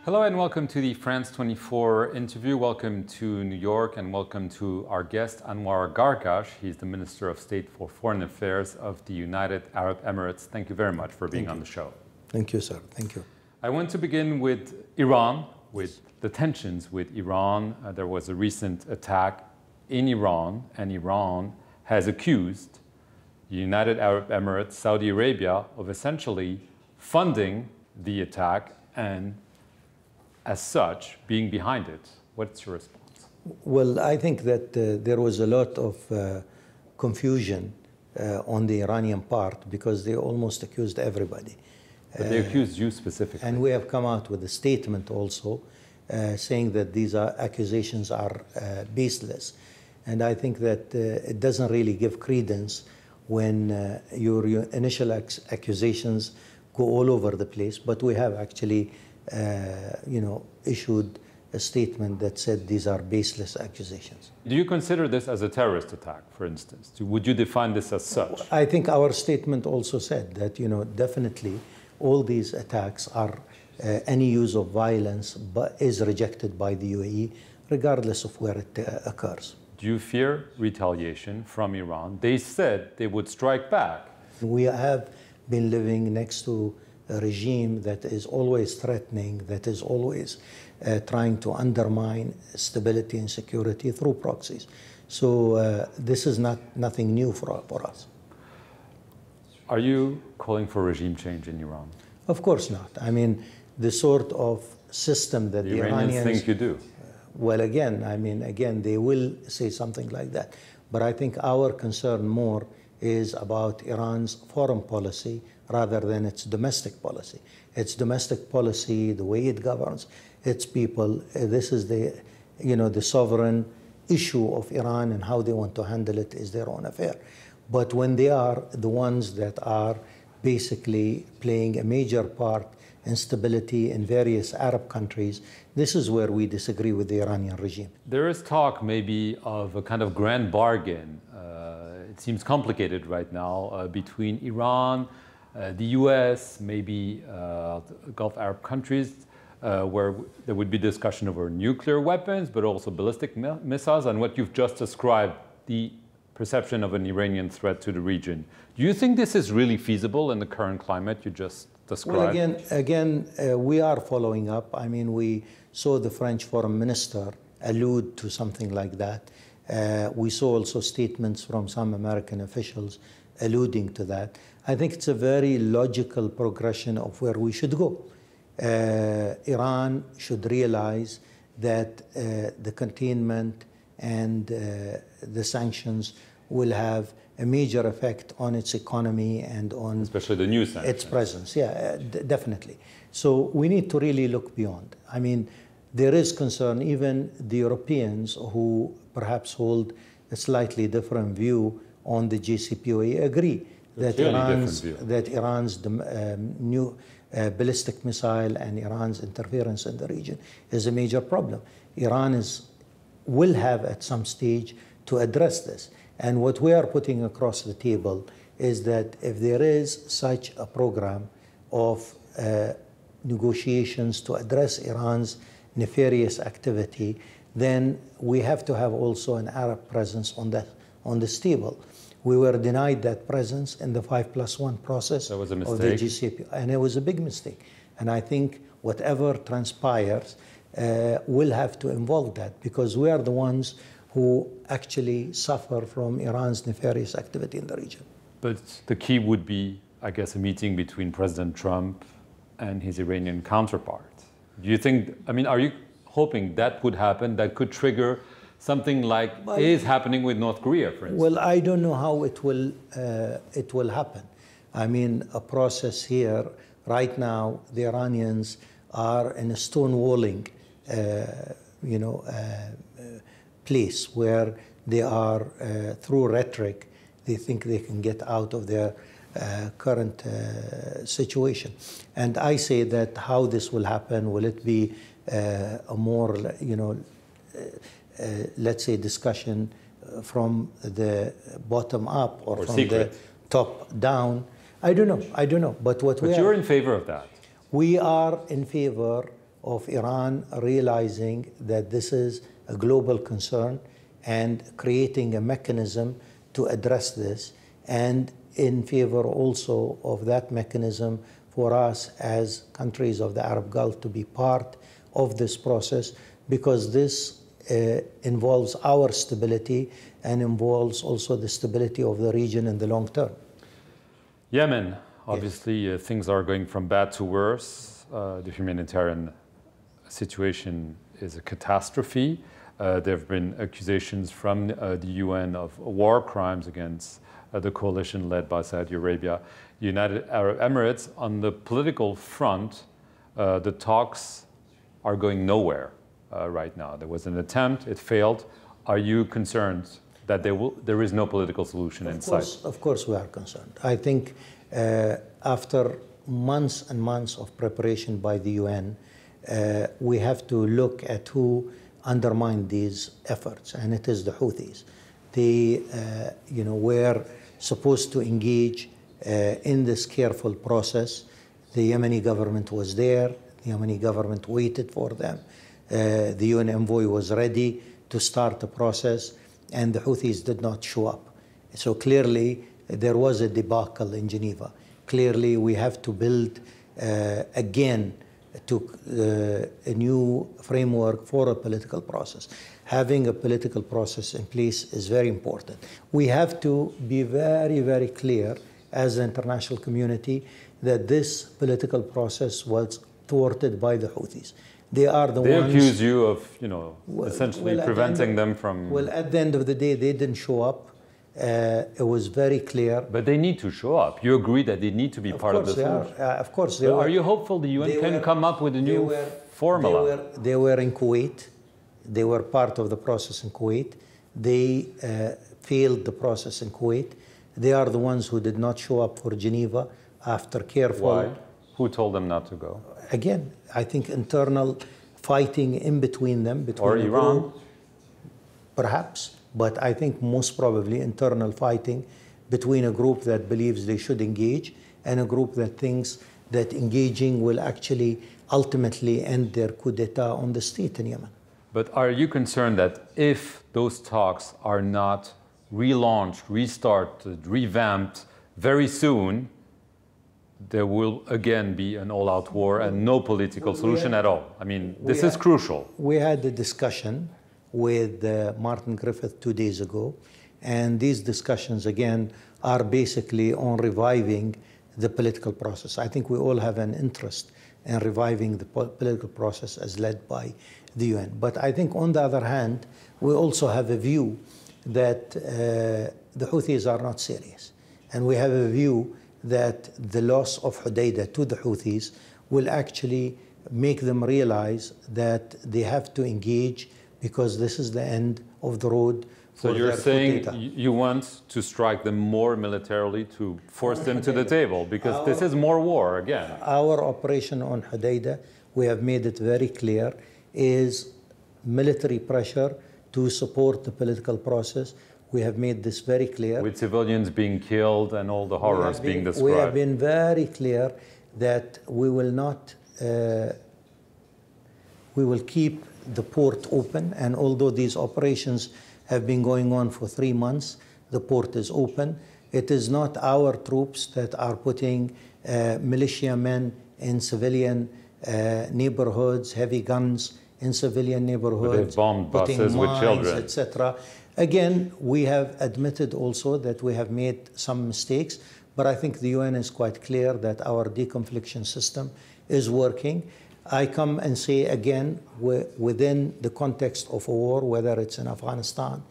Hello and welcome to the France 24 interview. Welcome to New York and welcome to our guest, Anwar Gargash. He's the Minister of State for Foreign Affairs of the United Arab Emirates. Thank you very much for being on the show. Thank you, sir. Thank you. I want to begin with Iran, with the tensions with Iran. There was a recent attack in Iran, and Iran has accused the United Arab Emirates, Saudi Arabia, of essentially funding the attack and as such, being behind it. What's your response? Well, I think that there was a lot of confusion on the Iranian part because they almost accused everybody. But they accused you specifically. And we have come out with a statement also saying that these accusations are baseless. And I think that it doesn't really give credence when your initial accusations go all over the place. But we have actually issued a statement that said these are baseless accusations. Do you consider this as a terrorist attack, for instance? Would you define this as such? I think our statement also said that, definitely all these attacks are, any use of violence is rejected by the UAE, regardless of where it occurs. Do you fear retaliation from Iran? They said they would strike back. We have been living next to a regime that is always threatening, that is always trying to undermine stability and security through proxies. So this is nothing new for us. Are you calling for regime change in Iran? Of course not. I mean, the sort of system that the Iranians think you do. Well, again, they will say something like that. But I think our concern more is about Iran's foreign policy rather than its domestic policy. Its domestic policy, the way it governs its people, this is the sovereign issue of Iran, and how they want to handle it is their own affair. But when they are the ones that are basically playing a major part in stability in various Arab countries, this is where we disagree with the Iranian regime. There is talk maybe of a kind of grand bargain. It seems complicated right now between Iran, the US, maybe Gulf Arab countries, where there would be discussion over nuclear weapons, but also ballistic missiles, and what you've just described, the perception of an Iranian threat to the region. Do you think this is really feasible in the current climate you just described? Well, again, we are following up. I mean, we saw the French foreign minister allude to something like that. We saw also statements from some American officials alluding to that. I think it's a very logical progression of where we should go. Iran should realize that the containment and the sanctions will have a major effect on its economy and on especially the new sanctions. Its presence. Yeah, definitely. So we need to really look beyond. I mean, there is concern. Even the Europeans, who perhaps hold a slightly different view on the JCPOA, agree that Iran's new ballistic missile and Iran's interference in the region is a major problem. Iran will have at some stage to address this. And what we are putting across the table is that if there is such a program of negotiations to address Iran's nefarious activity, then we have to have also an Arab presence on this table. We were denied that presence in the 5+1 process of the GCP, and it was a big mistake. And I think whatever transpires will have to involve that, because we are the ones who actually suffer from Iran's nefarious activity in the region. But the key would be, I guess, a meeting between President Trump and his Iranian counterpart. Do you think, are you hoping that would happen, that could trigger something like is happening with North Korea, for instance? Well, I don't know how it will happen. I mean, a process here, right now, the Iranians are in a stonewalling place where they are, through rhetoric, they think they can get out of their current situation. And I say that how this will happen, will it be a more, let's say, discussion from the bottom up or from secret. The top down? I don't know. But you're in favor of that. We are in favor of Iran realizing that this is a global concern and creating a mechanism to address this, and in favor also of that mechanism for us as countries of the Arab Gulf to be part of this process, because this involves our stability and involves also the stability of the region in the long term. Yemen, obviously, things are going from bad to worse. The humanitarian situation is a catastrophe. There have been accusations from the UN of war crimes against the coalition led by Saudi Arabia. United Arab Emirates, on the political front, the talks are going nowhere right now. There was an attempt, it failed. Are you concerned that there is no political solution in sight? Of course we are concerned. I think after months and months of preparation by the UN, we have to look at who undermined these efforts, and it is the Houthis. They were supposed to engage in this careful process. The Yemeni government was there. The Yemeni government waited for them. The UN envoy was ready to start the process, and the Houthis did not show up. So clearly, there was a debacle in Geneva. Clearly, we have to build again a new framework for a political process. Having a political process in place is very important. We have to be very, very clear as an international community that this political process was thwarted by the Houthis. They are the ones... They accuse you of, essentially preventing them from... Well, at the end of the day, they didn't show up. It was very clear. But they need to show up. You agree that they need to be part of the solution? Of course they are. Are you hopeful the UN can come up with a new formula? They were in Kuwait. They were part of the process in Kuwait. They failed the process in Kuwait. They are the ones who did not show up for Geneva after careful... Why? Who told them not to go? Again, I think internal fighting in between them. Or Iran? Perhaps. But I think most probably internal fighting between a group that believes they should engage and a group that thinks that engaging will actually ultimately end their coup d'etat on the state in Yemen. But are you concerned that if those talks are not relaunched, restarted, revamped very soon, there will again be an all-out war and no political solution at all? I mean, this is crucial. We had a discussion with Martin Griffith 2 days ago, and these discussions again are basically on reviving the political process. I think we all have an interest in reviving the political process as led by the UN. But I think on the other hand, we also have a view that the Houthis are not serious. And we have a view that the loss of Hodeidah to the Houthis will actually make them realize that they have to engage, because this is the end of the road for their coup d'etat. So you're saying you want to strike them more militarily to force them to the table, because this is more war again. Our operation on Hodeidah, we have made it very clear, is military pressure to support the political process. We have made this very clear. With civilians being killed and all the horrors being described. We have been very clear that we will not, we will keep the port open, and although these operations have been going on for 3 months, the port is open. It is not our troops that are putting militiamen in civilian neighborhoods, heavy guns in civilian neighborhoods, they've bombed buses with children, etc. Again, we have admitted also that we have made some mistakes, but I think the UN is quite clear that our deconfliction system is working. I come and say again, within the context of a war, whether it's in Afghanistan,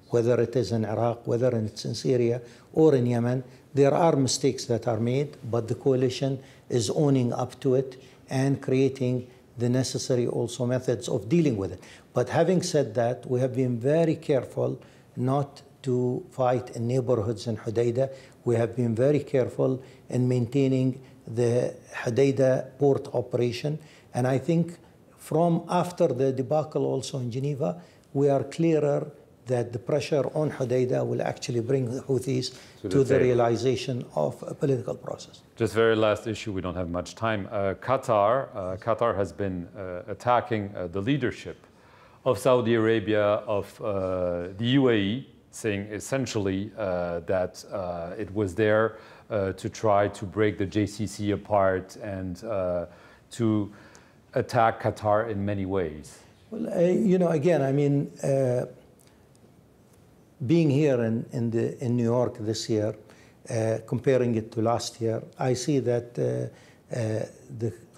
whether it is in Iraq, whether it's in Syria or in Yemen, there are mistakes that are made, but the coalition is owning up to it and creating the necessary also methods of dealing with it. But having said that, we have been very careful not to fight in neighborhoods in Hodeidah. We have been very careful in maintaining the Hodeidah port operation. And I think from after the debacle also in Geneva, we are clearer that the pressure on Hodeidah will actually bring the Houthis to the realization of a political process. Just very last issue, we don't have much time. Qatar has been attacking the leadership of Saudi Arabia, of the UAE, saying essentially that it was there to try to break the JCC apart and to attack Qatar in many ways. Well, you know, again, I mean, being here in New York this year, comparing it to last year, I see that the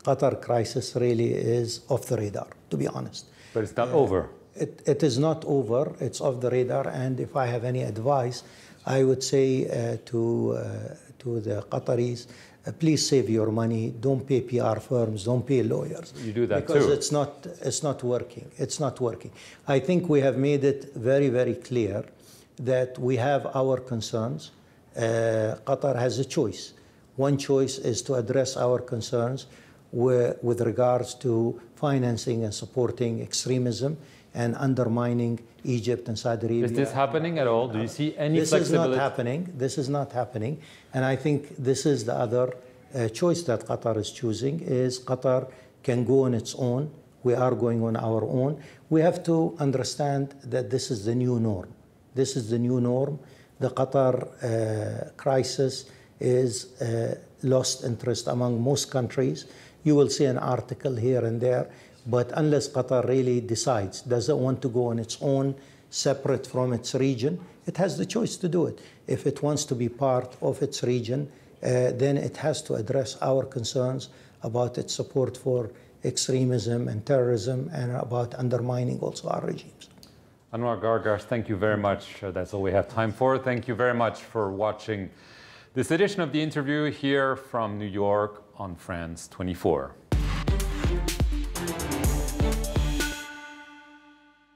Qatar crisis really is off the radar, to be honest. But it's not over. It is not over. It's off the radar. And if I have any advice, I would say to the Qataris, please save your money. Don't pay PR firms. Don't pay lawyers. You do that because too. It's not working. It's not working. I think we have made it very, very clear that we have our concerns. Qatar has a choice. One choice is to address our concerns with regards to financing and supporting extremism and undermining Egypt and Saudi Arabia. Is this happening at all? Do you see any flexibility? This is not happening. This is not happening. And I think this is the other choice that Qatar is choosing, is Qatar can go on its own. We are going on our own. We have to understand that this is the new norm. This is the new norm. The Qatar crisis is lost interest among most countries. You will see an article here and there, but unless Qatar really decides, does it want to go on its own, separate from its region, it has the choice to do it. If it wants to be part of its region, then it has to address our concerns about its support for extremism and terrorism and about undermining also our regimes. Anwar Gargash, thank you very much. That's all we have time for. Thank you very much for watching this edition of The Interview here from New York on France 24.